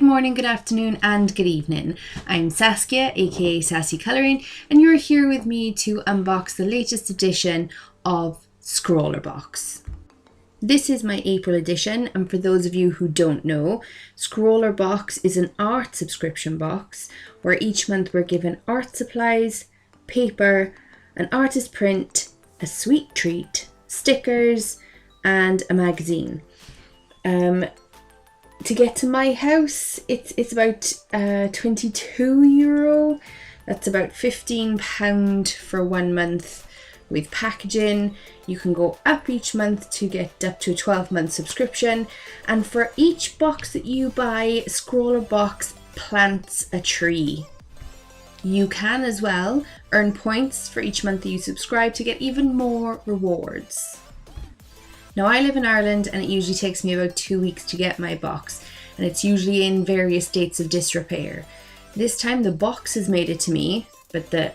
morning, good afternoon and good evening. I'm Saskia, aka Sassy Colouring, and you're here with me to unbox the latest edition of Scrawlrbox. This is my April edition, and for those of you who don't know, Scrawlrbox is an art subscription box where each month we're given art supplies, paper, an artist print, a sweet treat, stickers and a magazine. To get to my house, it's about €22. That's about £15 for 1 month with packaging. You can go up each month to get up to a 12-month subscription, and for each box that you buy, Scrawlrbox plants a tree. You can as well earn points for each month that you subscribe to get even more rewards. Now, I live in Ireland and it usually takes me about 2 weeks to get my box, and it's usually in various states of disrepair. This time the box has made it to me, but the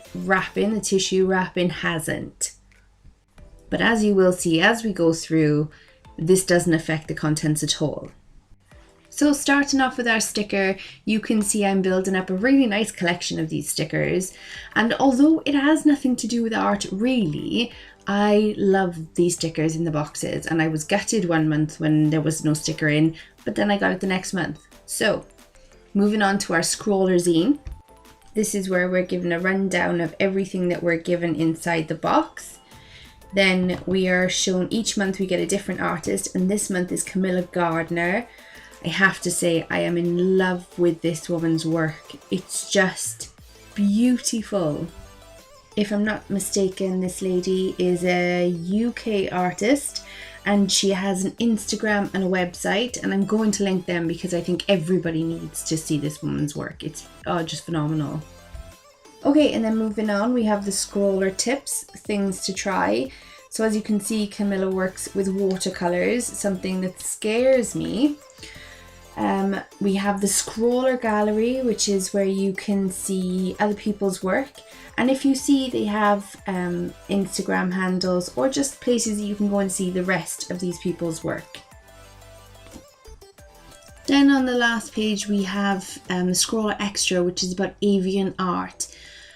tissue wrapping hasn't. But as you will see as we go through, this doesn't affect the contents at all. So starting off with our sticker, you can see I'm building up a really nice collection of these stickers, and although it has nothing to do with art really, I love these stickers in the boxes, and I was gutted 1 month when there was no sticker in, but then I got it the next month. So moving on to our Scrawler zine. This is where we're given a rundown of everything that we're given inside the box. Then we are shown each month we get a different artist, and this month is Camilla Gardner. I have to say I am in love with this woman's work. It's just beautiful. If I'm not mistaken, this lady is a UK artist and she has an Instagram and a website, and I'm going to link them because I think everybody needs to see this woman's work. It's just phenomenal. Okay, and then moving on, we have the Scrawler tips, things to try. So as you can see, Camilla works with watercolours, something that scares me. We have the Scrawler Gallery, which is where you can see other people's work. And if you see, they have Instagram handles or just places you can go and see the rest of these people's work. Then on the last page, we have the Scrawler Extra, which is about avian art.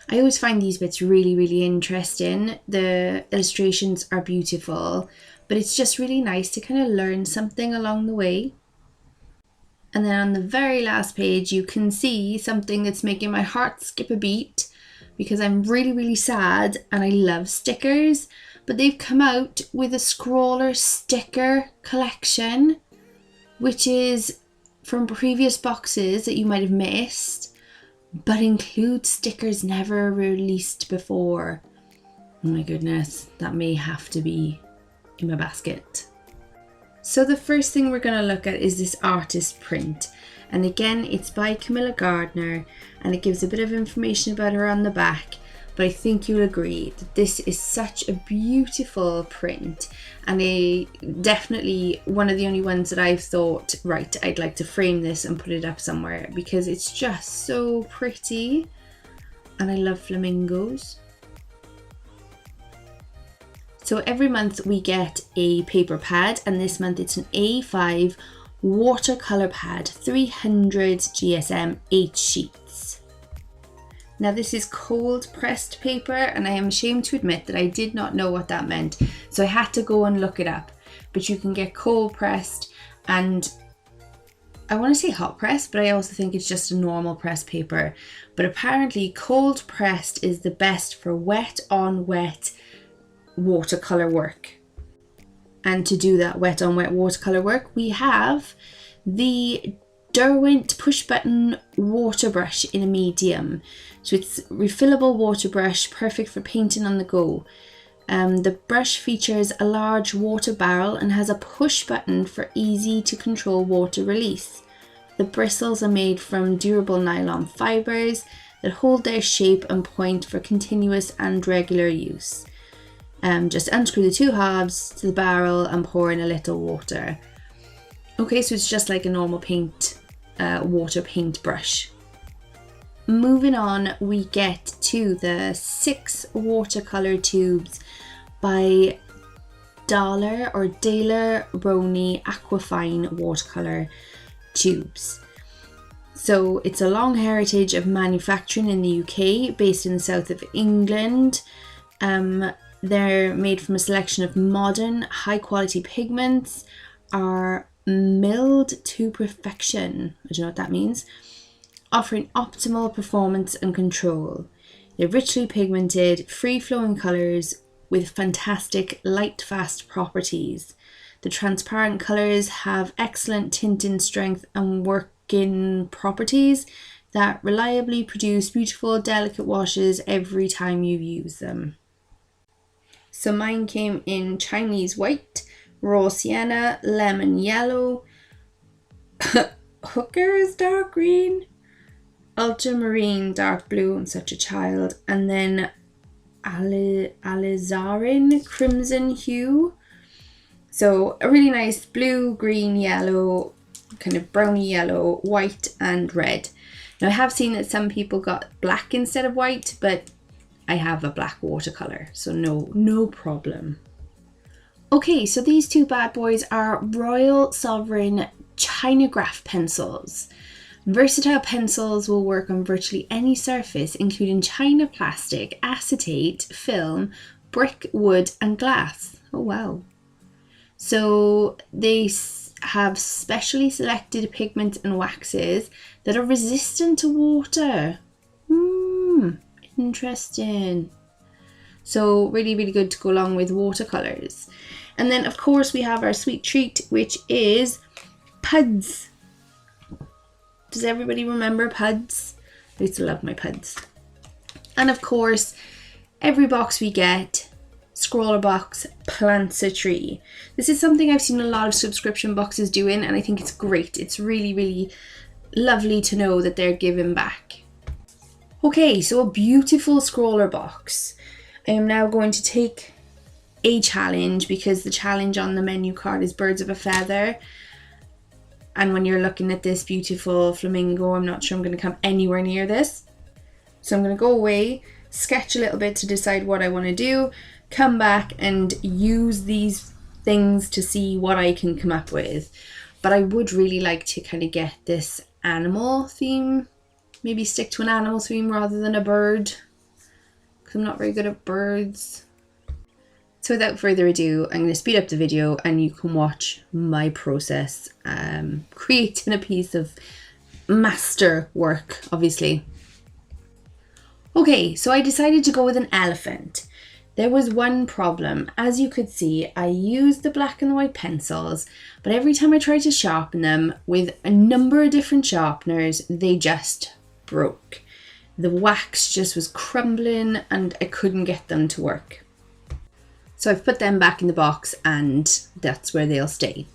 I always find these bits really interesting. The illustrations are beautiful, but it's just really nice to kind of learn something along the way. And then on the very last page, you can see something that's making my heart skip a beat because I'm really sad and I love stickers, but they've come out with a Scrawler sticker collection, which is from previous boxes that you might have missed, but includes stickers never released before. Oh my goodness, that may have to be in my basket. So the first thing we're going to look at is this artist print, and again it's by Camilla Gardner and it gives a bit of information about her on the back, but I think you'll agree that this is such a beautiful print, and definitely one of the only ones that I've thought, right, I'd like to frame this and put it up somewhere because it's just so pretty and I love flamingos. So every month we get a paper pad, and this month it's an A5 watercolour pad, 300 GSM, 8 sheets. Now this is cold pressed paper, and I am ashamed to admit that I did not know what that meant, so I had to go and look it up. But you can get cold pressed, and I want to say hot pressed, but I also think it's just a normal pressed paper. But apparently cold pressed is the best for wet on wet watercolor work. And to do that wet on wet watercolor work, we have the Derwent push button water brush in a medium. So it's refillable water brush, perfect for painting on the go. The brush features a large water barrel and has a push button for easy to control water release. The bristles are made from durable nylon fibers that hold their shape and point for continuous and regular use. Just unscrew the two halves to the barrel and pour in a little water. Okay, so it's just like a normal water paint brush. Moving on, we get to the 6 watercolor tubes by Daler Roney Aquafine watercolor tubes. So it's a long heritage of manufacturing in the UK, based in the south of England. They're made from a selection of modern, high quality pigments, are milled to perfection. I don't know what that means. Offering optimal performance and control. They're richly pigmented, free-flowing colours with fantastic light-fast properties. The transparent colours have excellent tinting strength and working properties that reliably produce beautiful, delicate washes every time you use them. So mine came in Chinese white, raw sienna, lemon yellow, Hooker's dark green, ultramarine dark blue, I'm such a child, and then alizarin crimson hue. So a really nice blue, green, yellow, kind of browny yellow, white and red. Now I have seen that some people got black instead of white, but I have a black watercolor, so no problem. Okay, so these two bad boys are Royal Sovereign Chinograph pencils. Versatile pencils will work on virtually any surface, including china, plastic, acetate, film, brick, wood and glass. Oh wow. So they have specially selected pigments and waxes that are resistant to water. Interesting. So really good to go along with watercolors. And then of course we have our sweet treat, which is puds. Does everybody remember puds? I used to love my puds. And of course, every box we get, Scrawlrbox plants a tree. This is something I've seen a lot of subscription boxes doing, and I think it's great. It's really lovely to know that they're giving back. Okay, so a beautiful Scrawlrbox. I am now going to take a challenge, because the challenge on the menu card is birds of a feather. And when you're looking at this beautiful flamingo, I'm not sure I'm going to come anywhere near this. So I'm going to go away, sketch a little bit to decide what I want to do, come back and use these things to see what I can come up with. But I would really like to kind of get this animal theme, maybe stick to an animal theme rather than a bird, because I'm not very good at birds. So without further ado, I'm going to speed up the video and you can watch my process creating a piece of master work, obviously. Okay, so I decided to go with an elephant. There was one problem. As you could see, I used the black and the white pencils, but every time I tried to sharpen them with a number of different sharpeners, they just broke. The wax just was crumbling and I couldn't get them to work. So I've put them back in the box and that's where they'll stay.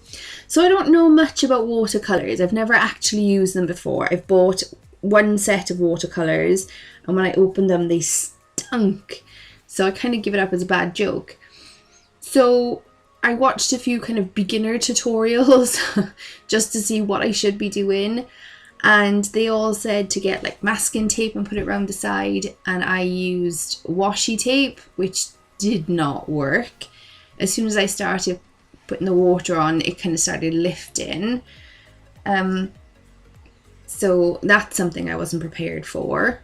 So I don't know much about watercolours. I've never actually used them before. I've bought one set of watercolours and when I opened them, they stunk. So I kind of give it up as a bad joke. So I watched a few kind of beginner tutorials just to see what I should be doing. And they all said to get like masking tape and put it around the side. And I used washi tape, which did not work. As soon as I started putting the water on, it kind of started lifting. So that's something I wasn't prepared for.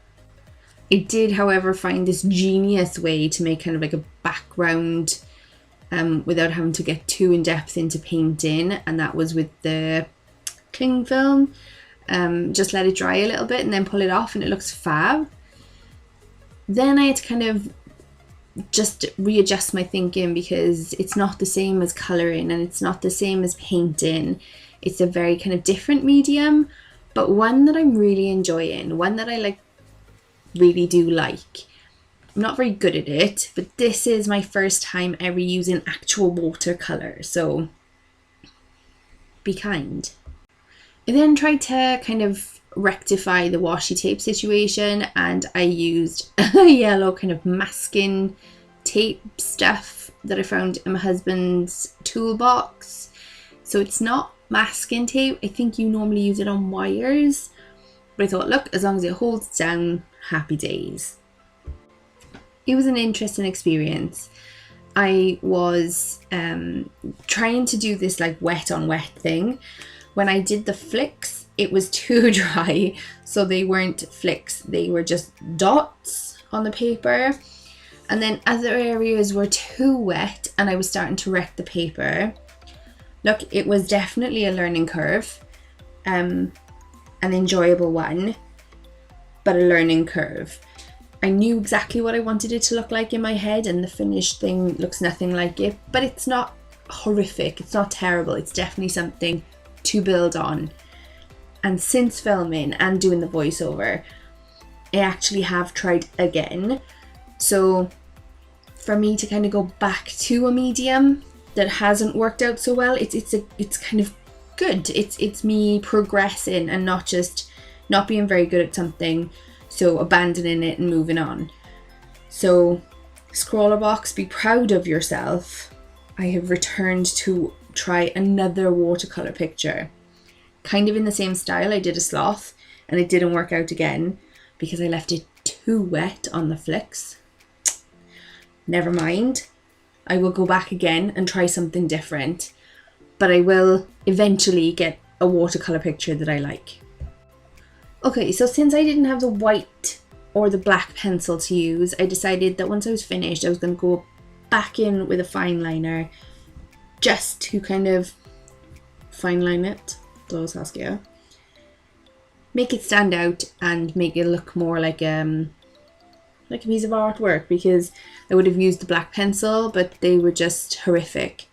I did, however, find this genius way to make kind of like a background without having to get too in depth into painting, and that was with the cling film. Just let it dry a little bit and then pull it off and it looks fab. Then I had to kind of just readjust my thinking, because it's not the same as colouring and it's not the same as painting. It's a very kind of different medium, but one that I'm really enjoying, one that I really do like. I'm not very good at it, but this is my first time ever using actual watercolour, so be kind. I then tried to kind of rectify the washi tape situation, and I used a yellow kind of masking tape stuff that I found in my husband's toolbox. So it's not masking tape. I think you normally use it on wires, but I thought, look, as long as it holds down, happy days. It was an interesting experience. I was trying to do this like wet on wet thing. When I did the flicks, it was too dry, so they weren't flicks, they were just dots on the paper. And then other areas were too wet and I was starting to wreck the paper. Look, it was definitely a learning curve, an enjoyable one, but a learning curve. I knew exactly what I wanted it to look like in my head, and the finished thing looks nothing like it, but it's not horrific, it's not terrible, it's definitely something to build on. And since filming and doing the voiceover, I actually have tried again. So for me to kind of go back to a medium that hasn't worked out so well, it's kind of good. It's me progressing and not just not being very good at something, so abandoning it and moving on. So Scrawlrbox, be proud of yourself. I have returned to try another watercolor picture. Kind of in the same style. I did a sloth and it didn't work out again because I left it too wet on the flicks. Never mind. I will go back again and try something different, but I will eventually get a watercolor picture that I like. Okay, so since I didn't have the white or the black pencil to use, I decided that once I was finished, I was going to go back in with a fine liner just to kind of fine line it. Saskia. Make it stand out and make it look more like a piece of artwork, because I would have used the black pencil, but they were just horrific.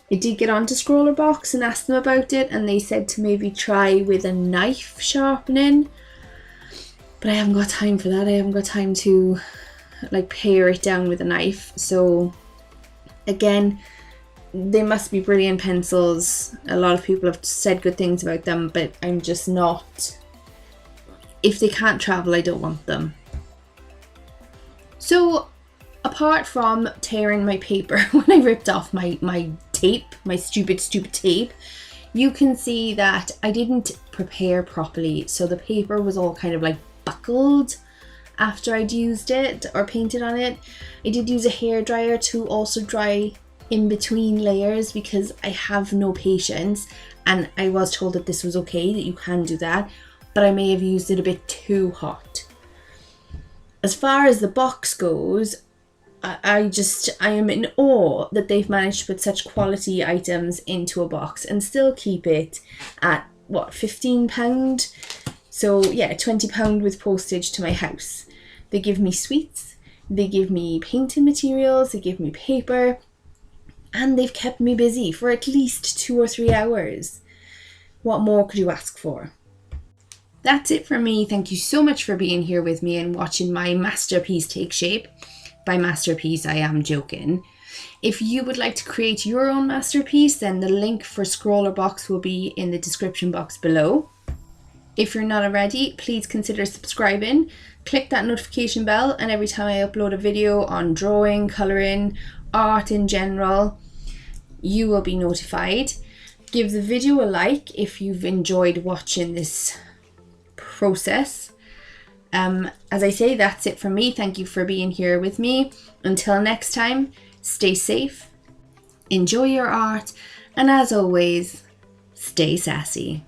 I did get onto Scrawlrbox and asked them about it, and they said to maybe try with a knife sharpening, but I haven't got time for that. I haven't got time to like pare it down with a knife. So again, they must be brilliant pencils. A lot of people have said good things about them, but I'm just not. If they can't travel, I don't want them. So apart from tearing my paper when I ripped off my tape, my stupid tape, you can see that I didn't prepare properly. So the paper was all kind of like buckled after I'd used it or painted on it. I did use a hairdryer to also dry in between layers because I have no patience, and I was told that this was okay, that you can do that, but I may have used it a bit too hot. As far as the box goes, I am in awe that they've managed to put such quality items into a box and still keep it at what, £15? So yeah, £20 with postage to my house. They give me sweets, they give me painting materials, they give me paper, and they've kept me busy for at least 2 or 3 hours. What more could you ask for? That's it for me. Thank you so much for being here with me and watching my masterpiece take shape. By masterpiece, I am joking. If you would like to create your own masterpiece, then the link for Scrawlrbox will be in the description box below. If you're not already, please consider subscribing. Click that notification bell, and every time I upload a video on drawing, colouring, art in general, you will be notified. Give the video a like if you've enjoyed watching this process. As I say, that's it from me. Thank you for being here with me. Until next time, stay safe, enjoy your art, and as always, stay sassy.